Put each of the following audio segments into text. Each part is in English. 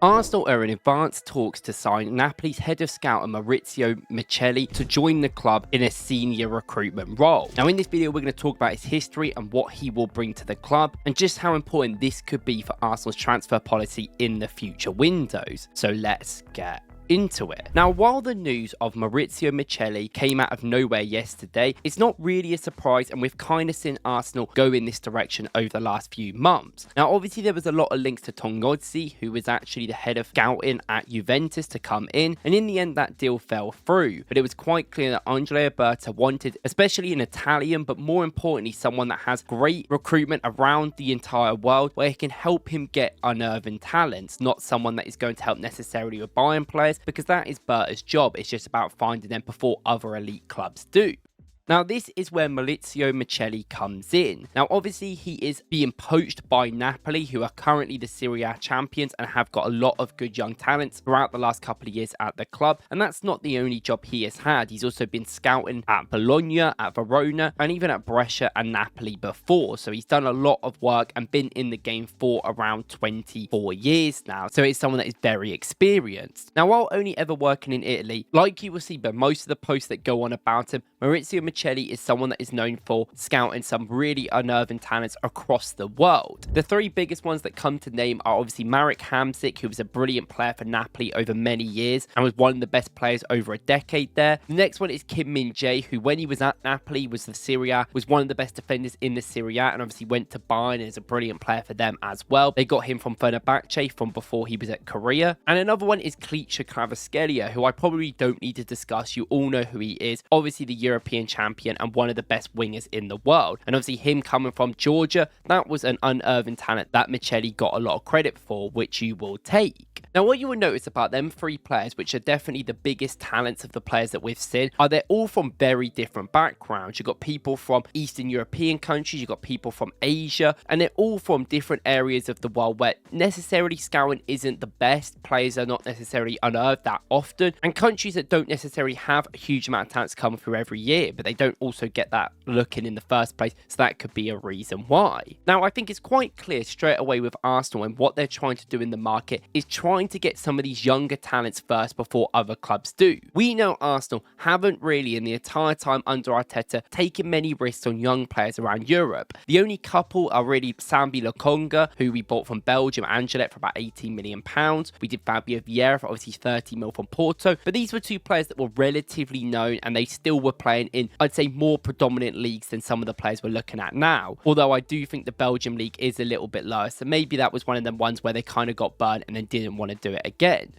Arsenal are in advanced talks to sign Napoli's head of scouting Maurizio Micheli to join the club in a senior recruitment role. Now in this video we're going to talk about his history and what he will bring to the club and just how important this could be for Arsenal's transfer policy in the future windows. So let's get into it. Now, while the news of Maurizio Micheli came out of nowhere yesterday, it's not really a surprise, and we've kind of seen Arsenal go in this direction over the last few months. Now, obviously, there was a lot of links to Woklz, who was actually the head of scouting at Juventus, to come in, and in the end, that deal fell through. But it was quite clear that Andrea Berta wanted, especially an Italian, but more importantly, someone that has great recruitment around the entire world, where he can help him get unnerving talents, not someone that is going to help necessarily with buying players, because that is Berta's job. It's just about finding them before other elite clubs do. Now, this is where Maurizio Micheli comes in. Now, obviously, he is being poached by Napoli, who are currently the Serie A champions and have got a lot of good young talents throughout the last couple of years at the club. And that's not the only job he has had. He's also been scouting at Bologna, at Verona, and even at Brescia and Napoli before. So he's done a lot of work and been in the game for around 24 years now. So he's someone that is very experienced. Now, while only ever working in Italy, like you will see by most of the posts that go on about him, Maurizio Micheli is someone that is known for scouting some really unnerving talents across the world. The three biggest ones that come to name are obviously Marek Hamsik, who was a brilliant player for Napoli over many years and was one of the best players over a decade there. The next one is Kim Min-jae, who when he was at Napoli was the Serie A, was one of the best defenders in the Serie A, and obviously went to Bayern and is a brilliant player for them as well. They got him from Fenerbahce from before he was at Korea. And another one is Klitschko Kvaratskhelia, who I probably don't need to discuss. You all know who he is. Obviously the European champion and one of the best wingers in the world. And obviously him coming from Georgia, that was an unnerving talent that Micheli got a lot of credit for, which you will take. Now, what you will notice about them three players, which are definitely the biggest talents of the players that we've seen, are they're all from very different backgrounds. You've got people from Eastern European countries, you've got people from Asia, and they're all from different areas of the world where necessarily scouting isn't the best. Players are not necessarily unearthed that often, and countries that don't necessarily have a huge amount of talents come through every year, but they don't also get that looking in the first place, so that could be a reason why. Now, I think it's quite clear straight away with Arsenal and what they're trying to do in the market is trying to get some of these younger talents first before other clubs do. We know Arsenal haven't really in the entire time under Arteta taken many risks on young players around Europe. The only couple are really Sambi Lokonga, who we bought from Belgium, Anderlecht for about £18 million. We did Fabio Vieira for obviously 30 mil from Porto, but these were two players that were relatively known and they still were playing in, I'd say, more predominant leagues than some of the players we're looking at now. Although I do think the Belgium league is a little bit lower, so maybe that was one of them ones where they kind of got burnt and then didn't want to do it again.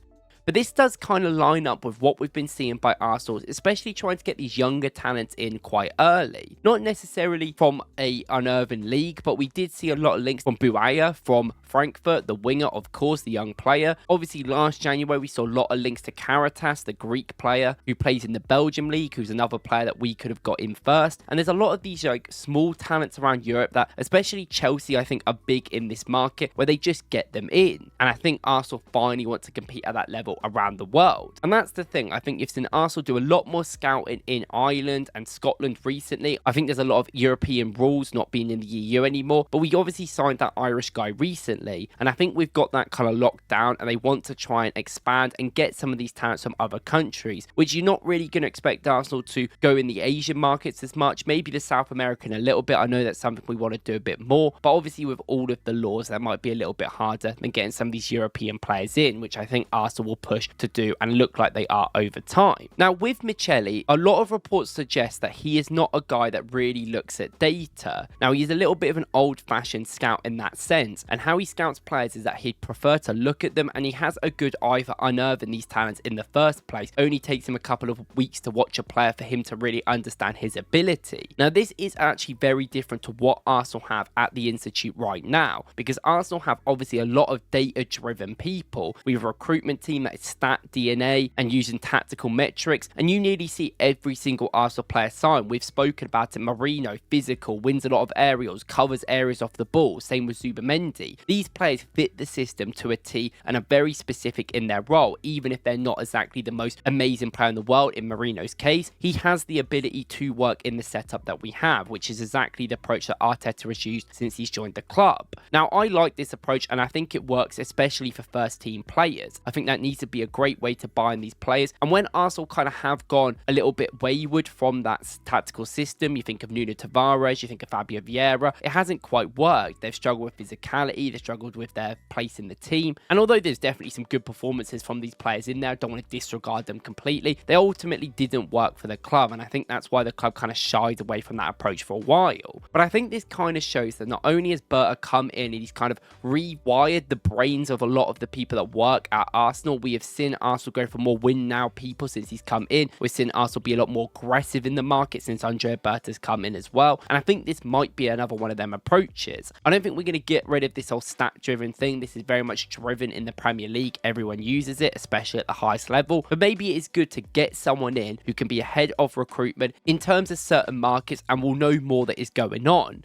But this does kind of line up with what we've been seeing by Arsenal, especially trying to get these younger talents in quite early. Not necessarily from a unnerving league, but we did see a lot of links from Buaya, from Frankfurt, the winger, of course, the young player. Obviously, last January, we saw a lot of links to Karatas, the Greek player who plays in the Belgium league, who's another player that we could have got in first. And there's a lot of these like small talents around Europe that, especially Chelsea, I think are big in this market, where they just get them in. And I think Arsenal finally want to compete at that level around the world. And that's the thing. I think you've seen Arsenal do a lot more scouting in Ireland and Scotland recently. I think there's a lot of European rules not being in the EU anymore, but we obviously signed that Irish guy recently, and I think we've got that kind of locked down, and they want to try and expand and get some of these talents from other countries, which you're not really going to expect Arsenal to go in the Asian markets as much, maybe the South American a little bit. I know that's something we want to do a bit more, but obviously with all of the laws, that might be a little bit harder than getting some of these European players in, which I think Arsenal will push to do and look like they are over time. Now, with Micheli, a lot of reports suggest that he is not a guy that really looks at data. Now, he's a little bit of an old-fashioned scout in that sense, and how he scouts players is that he'd prefer to look at them, and he has a good eye for unearthing these talents in the first place. Only takes him a couple of weeks to watch a player for him to really understand his ability. Now, this is actually very different to what Arsenal have at the Institute right now, because Arsenal have obviously a lot of data-driven people. We have a recruitment team at his stat DNA and using tactical metrics, and you nearly see every single Arsenal player sign. We've spoken about it. Marino, physical, wins a lot of aerials, covers areas off the ball. Same with Zubimendi. These players fit the system to a T and are very specific in their role, even if they're not exactly the most amazing player in the world. In Marino's case, he has the ability to work in the setup that we have, which is exactly the approach that Arteta has used since he's joined the club. Now, I like this approach and I think it works especially for first team players. I think that needs to be a great way to buy in these players, and when Arsenal kind of have gone a little bit wayward from that tactical system, you think of Nuno Tavares, you think of Fabio Vieira, it hasn't quite worked. They've struggled with physicality, they've struggled with their place in the team, and although there's definitely some good performances from these players in there, I don't want to disregard them completely, they ultimately didn't work for the club, and I think that's why the club kind of shied away from that approach for a while. But I think this kind of shows that not only has Berta come in and he's kind of rewired the brains of a lot of the people that work at Arsenal. We have seen Arsenal go for more win now people since he's come in. We've seen Arsenal be a lot more aggressive in the market since Andrea Berta's come in as well, and I think this might be another one of them approaches. I don't think we're going to get rid of this whole stat driven thing. This is very much driven in the Premier League. Everyone uses it, especially at the highest level, but maybe it is good to get someone in who can be ahead of recruitment in terms of certain markets and will know more that is going on.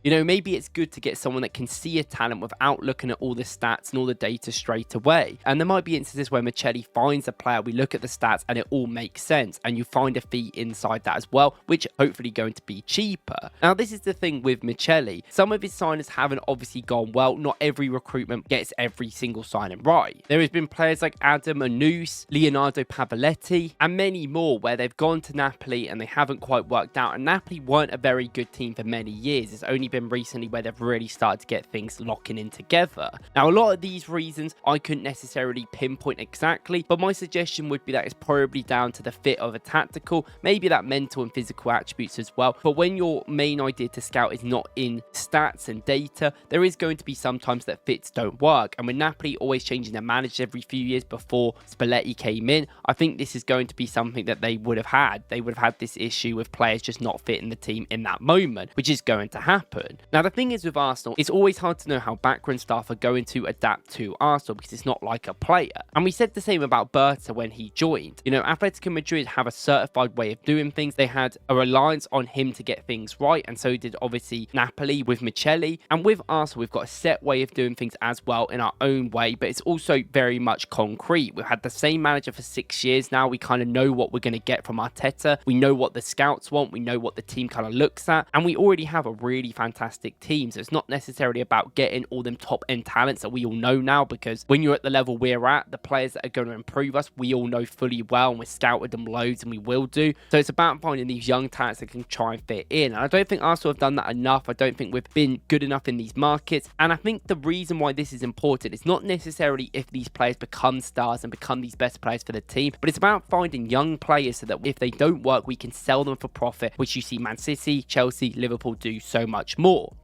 You know, maybe it's good to get someone that can see a talent without looking at all the stats and all the data straight away. And there might be instances where Micheli finds a player, we look at the stats and it all makes sense, and you find a fee inside that as well, which hopefully going to be cheaper. Now, this is the thing with Micheli. Some of his signings haven't obviously gone well. Not every recruitment gets every single signing right. There has been players like Adam Anus, Leonardo Pavoletti, and many more where they've gone to Napoli and they haven't quite worked out. And Napoli weren't a very good team for many years. It's only been recently where they've really started to get things locking in together. Now, a lot of these reasons I couldn't necessarily pinpoint exactly, but my suggestion would be that it's probably down to the fit of a tactical, maybe that mental and physical attributes as well. But when your main idea to scout is not in stats and data, there is going to be sometimes that fits don't work. And with Napoli always changing their manager every few years before Spalletti came in, I think this is going to be something that they would have had. They would have had this issue with players just not fitting the team in that moment, which is going to happen. Now, the thing is with Arsenal, it's always hard to know how background staff are going to adapt to Arsenal because it's not like a player. And we said the same about Berta when he joined. You know, Atletico Madrid have a certified way of doing things. They had a reliance on him to get things right, and so did obviously Napoli with Micheli. And with Arsenal, we've got a set way of doing things as well in our own way, but it's also very much concrete. We've had the same manager for 6 years now. We kind of know what we're going to get from Arteta. We know what the scouts want. We know what the team kind of looks at, and we already have a really fantastic team. So it's not necessarily about getting all them top end talents that we all know now, because when you're at the level we're at, the players that are going to improve us, we all know fully well, and we've scouted them loads and we will do. So it's about finding these young talents that can try and fit in. And I don't think Arsenal have done that enough. I don't think we've been good enough in these markets. And I think the reason why this is important is not necessarily if these players become stars and become these best players for the team, but it's about finding young players so that if they don't work, we can sell them for profit, which you see Man City, Chelsea, Liverpool do so much more.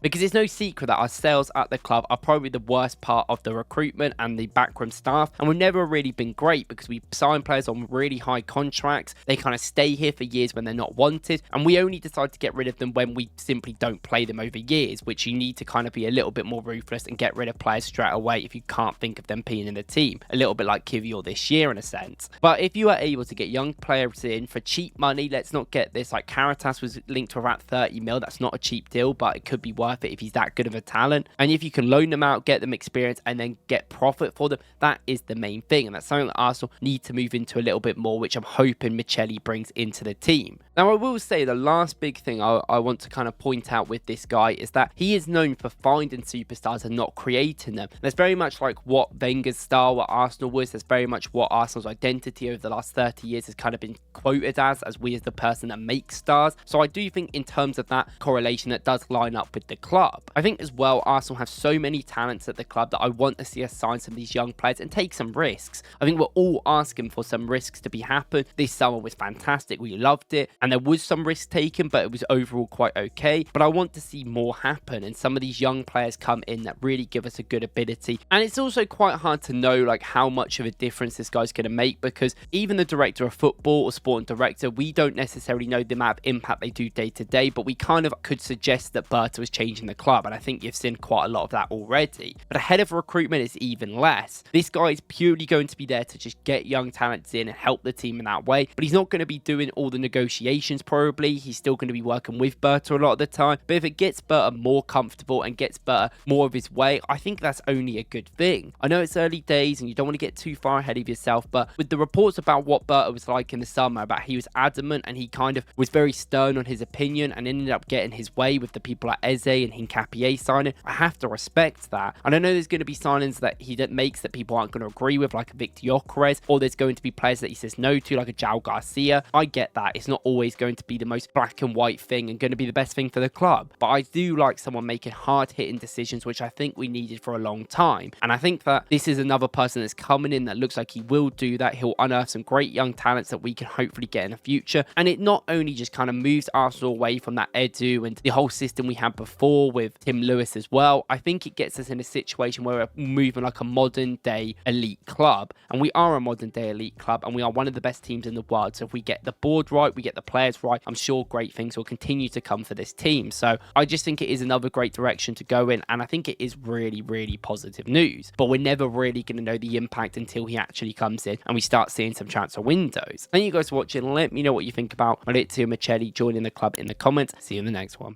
Because it's no secret that our sales at the club are probably the worst part of the recruitment and the backroom staff, and we've never really been great because we sign players on really high contracts. They kind of stay here for years when they're not wanted, and we only decide to get rid of them when we simply don't play them over years, which you need to kind of be a little bit more ruthless and get rid of players straight away if you can't think of them being in the team. A little bit like Kivior this year in a sense. But if you are able to get young players in for cheap money, let's not get this, like Caritas was linked to around 30 mil. That's not a cheap deal, but it could be worth it if he's that good of a talent. And if you can loan them out, get them experience, and then get profit for them, that is the main thing. And that's something that Arsenal need to move into a little bit more, which I'm hoping Micheli brings into the team. Now, I will say the last big thing I want to kind of point out with this guy is that he is known for finding superstars and not creating them. That's very much like what Wenger's style at Arsenal was. That's very much what Arsenal's identity over the last 30 years has kind of been quoted as we as the person that makes stars. So I do think in terms of that correlation, that does line up with the club. I think as well, Arsenal have so many talents at the club that I want to see us sign some of these young players and take some risks. I think we're all asking for some risks to be happen. This summer was fantastic. We loved it. and there was some risk taken, but it was overall quite okay. But I want to see more happen, and some of these young players come in that really give us a good ability. And it's also quite hard to know like how much of a difference this guy's going to make, because even the director of football or sporting director, we don't necessarily know the amount of impact they do day to day, but we kind of could suggest that Berta was changing the club, and I think you've seen quite a lot of that already. But ahead of recruitment is even less. This guy is purely going to be there to just get young talents in and help the team in that way, but he's not going to be doing all the negotiations probably. He's still going to be working with Berta a lot of the time, but if it gets Berta more comfortable and gets Berta more of his way, I think that's only a good thing. I know it's early days and you don't want to get too far ahead of yourself, but with the reports about what Berta was like in the summer, about he was adamant and he kind of was very stern on his opinion and ended up getting his way with the people at Eze and Hincapié signing, I have to respect that. And I know there's going to be signings that he makes that people aren't going to agree with, like a Victor Gyökeres, or there's going to be players that he says no to, like a João Garcia. I get that. It's not always going to be the most black and white thing and going to be the best thing for the club, but I do like someone making hard-hitting decisions, which I think we needed for a long time. And I think that this is another person that's coming in that looks like he will do that. He'll unearth some great young talents that we can hopefully get in the future. And it not only just kind of moves Arsenal away from that Edu and the whole system we had before with Tim Lewis as well. I think it gets us in a situation where we're moving like a modern day elite club. And we are a modern day elite club, and we are one of the best teams in the world. So if we get the board right, we get the players right, I'm sure great things will continue to come for this team. So I just think it is another great direction to go in, and I think it is really, really positive news. But we're never really going to know the impact until he actually comes in and we start seeing some transfer windows. Thank you guys for watching. Let me know what you think about Maurizio Micheli joining the club in the comments. See you in the next one.